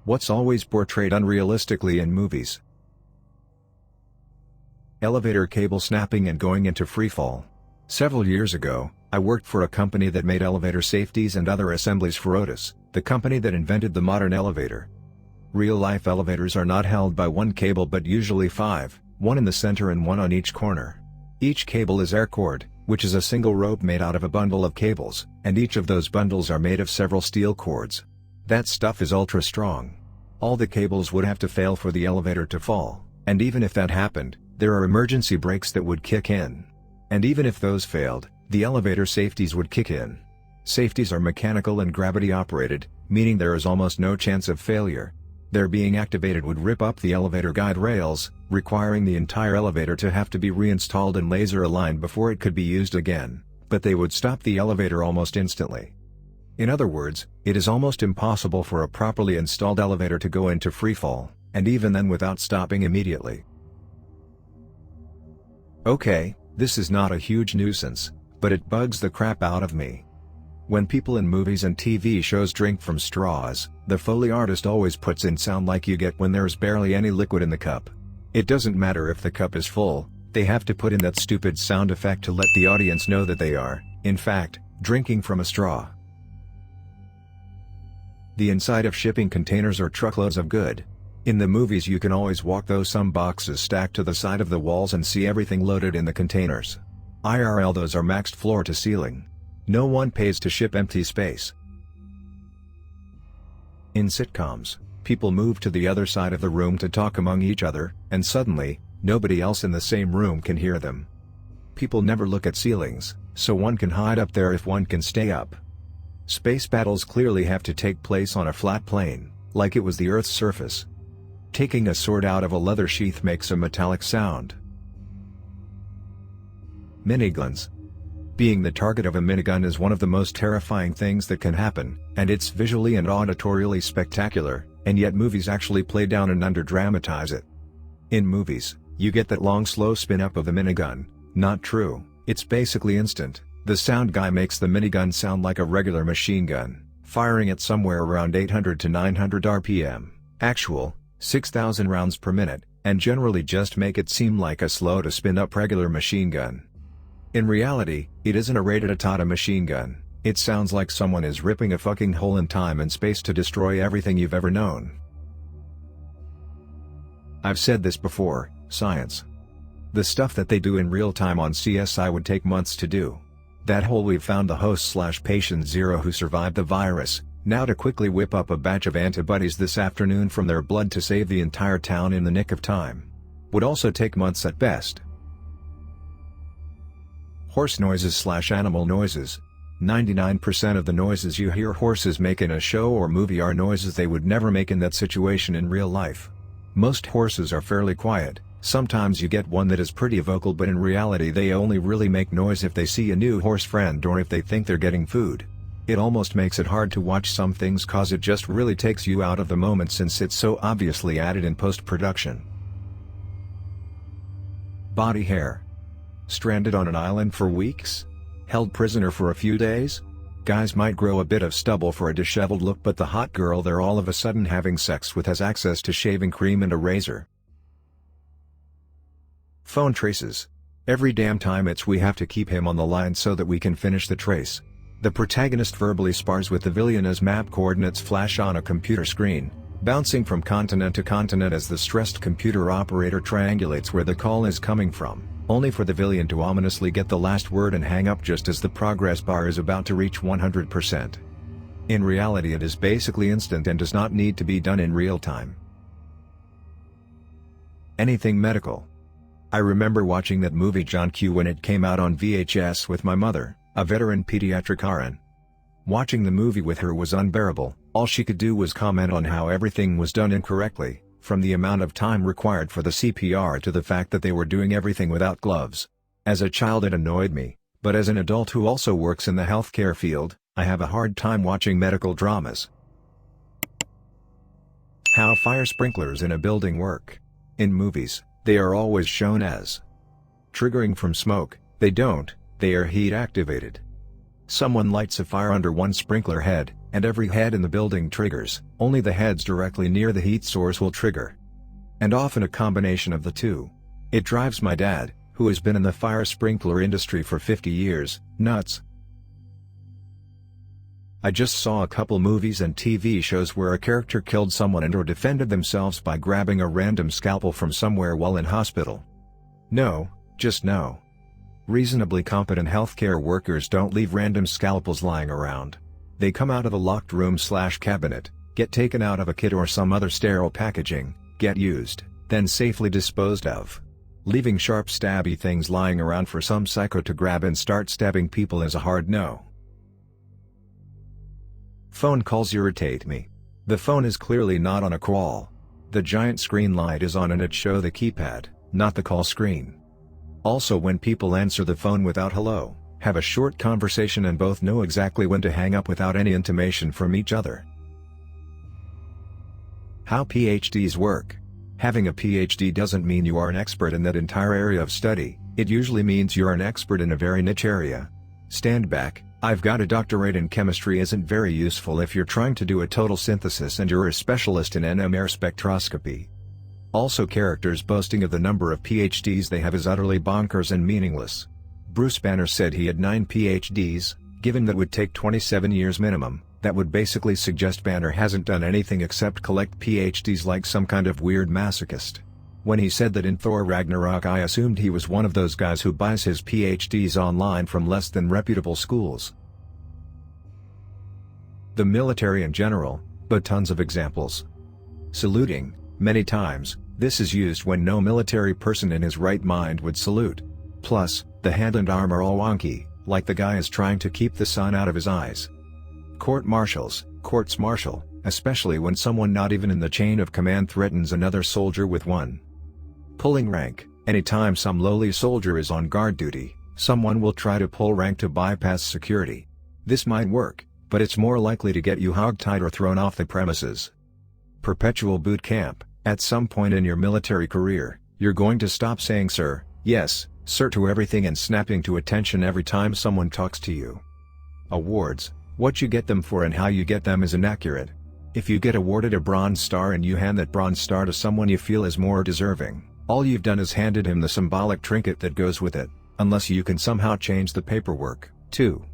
What's always portrayed unrealistically in movies? Elevator cable snapping and going into freefall. Several years ago, I worked for a company that made elevator safeties and other assemblies for Otis, the company that invented the modern elevator. Real-life elevators are not held by one cable but usually five, one in the center and one on each corner. Each cable is air-cored, which is a single rope made out of a bundle of cables, and each of those bundles are made of several steel cords. That stuff is ultra strong. All the cables would have to fail for the elevator to fall, and even if that happened, there are emergency brakes that would kick in. And even if those failed, the elevator safeties would kick in. Safeties are mechanical and gravity operated, meaning there is almost no chance of failure. Their being activated would rip up the elevator guide rails, requiring the entire elevator to have to be reinstalled and laser aligned before it could be used again, but they would stop the elevator almost instantly. In other words, it is almost impossible for a properly installed elevator to go into freefall, and even then without stopping immediately. Okay, this is not a huge nuisance, but it bugs the crap out of me. When people in movies and TV shows drink from straws, the Foley artist always puts in sound like you get when there's barely any liquid in the cup. It doesn't matter if the cup is full, they have to put in that stupid sound effect to let the audience know that they are, in fact, drinking from a straw. The inside of shipping containers or truckloads of good. In the movies you can always walk those some boxes stacked to the side of the walls and see everything loaded in the containers. IRL those are maxed floor to ceiling. No one pays to ship empty space. In sitcoms, people move to the other side of the room to talk among each other, and suddenly, nobody else in the same room can hear them. People never look at ceilings, so one can hide up there if one can stay up. Space battles clearly have to take place on a flat plane, like it was the Earth's surface. Taking a sword out of a leather sheath makes a metallic sound. Miniguns. Being the target of a minigun is one of the most terrifying things that can happen, and it's visually and auditorially spectacular, and yet movies actually play down and under-dramatize it. In movies, you get that long slow spin-up of the minigun. Not true, it's basically instant. The sound guy makes the minigun sound like a regular machine gun, firing at somewhere around 800 to 900 RPM, actual, 6,000 rounds per minute, and generally just make it seem like a slow to spin up regular machine gun. In reality, it isn't a rated-a-tata machine gun, it sounds like someone is ripping a fucking hole in time and space to destroy everything you've ever known. I've said this before, science. The stuff that they do in real time on CSI would take months to do. That whole "we've found the host/patient zero who survived the virus, now to quickly whip up a batch of antibodies this afternoon from their blood to save the entire town in the nick of time," would also take months at best. Horse noises/animal noises. 99% of the noises you hear horses make in a show or movie are noises they would never make in that situation in real life. Most horses are fairly quiet. Sometimes you get one that is pretty vocal, but in reality they only really make noise if they see a new horse friend or if they think they're getting food. It almost makes it hard to watch some things cause it just really takes you out of the moment since it's so obviously added in post-production. Body hair. Stranded on an island for weeks? Held prisoner for a few days? Guys might grow a bit of stubble for a disheveled look, but the hot girl they're all of a sudden having sex with has access to shaving cream and a razor. Phone traces. Every damn time we have to keep him on the line so that we can finish the trace. The protagonist verbally spars with the villain as map coordinates flash on a computer screen, bouncing from continent to continent as the stressed computer operator triangulates where the call is coming from, only for the villain to ominously get the last word and hang up just as the progress bar is about to reach 100%. In reality it is basically instant and does not need to be done in real time. Anything medical. I remember watching that movie John Q when it came out on VHS with my mother, a veteran pediatric RN. Watching the movie with her was unbearable. All she could do was comment on how everything was done incorrectly, from the amount of time required for the CPR to the fact that they were doing everything without gloves. As a child it annoyed me, but as an adult who also works in the healthcare field, I have a hard time watching medical dramas. How fire sprinklers in a building work. In movies, they are always shown as triggering from smoke. They don't, they are heat activated. Someone lights a fire under one sprinkler head, And every head in the building triggers, only the heads directly near the heat source will trigger. And often a combination of the two. It drives my dad, who has been in the fire sprinkler industry for 50 years, nuts. I just saw a couple movies and TV shows where a character killed someone and or defended themselves by grabbing a random scalpel from somewhere while in hospital. No, just no. Reasonably competent healthcare workers don't leave random scalpels lying around. They come out of the locked room/cabinet, get taken out of a kit or some other sterile packaging, get used, then safely disposed of. Leaving sharp stabby things lying around for some psycho to grab and start stabbing people is a hard no. Phone calls irritate me. The phone is clearly not on a call. The giant screen light is on and it shows the keypad, not the call screen. Also, when people answer the phone without hello, have a short conversation and both know exactly when to hang up without any intimation from each other. How PhDs work. Having a PhD doesn't mean you are an expert in that entire area of study, it usually means you're an expert in a very niche area. Stand back, I've got a doctorate in chemistry isn't very useful if you're trying to do a total synthesis and you're a specialist in NMR spectroscopy. Also, characters boasting of the number of PhDs they have is utterly bonkers and meaningless. Bruce Banner said he had 9 PhDs, given that would take 27 years minimum. That would basically suggest Banner hasn't done anything except collect PhDs like some kind of weird masochist. When he said that in Thor Ragnarok, I assumed he was one of those guys who buys his PhDs online from less than reputable schools. The military in general, but tons of examples. Saluting, many times, this is used when no military person in his right mind would salute. Plus, the hand and arm are all wonky, like the guy is trying to keep the sun out of his eyes. Courts martial, especially when someone not even in the chain of command threatens another soldier with one. Pulling rank, anytime some lowly soldier is on guard duty, someone will try to pull rank to bypass security. This might work, but it's more likely to get you hogtied or thrown off the premises. Perpetual boot camp. At some point in your military career, you're going to stop saying sir, yes, sir to everything and snapping to attention every time someone talks to you. Awards. What you get them for and how you get them is inaccurate. If you get awarded a Bronze Star and you hand that Bronze Star to someone you feel is more deserving, all you've done is handed him the symbolic trinket that goes with it, unless you can somehow change the paperwork, too.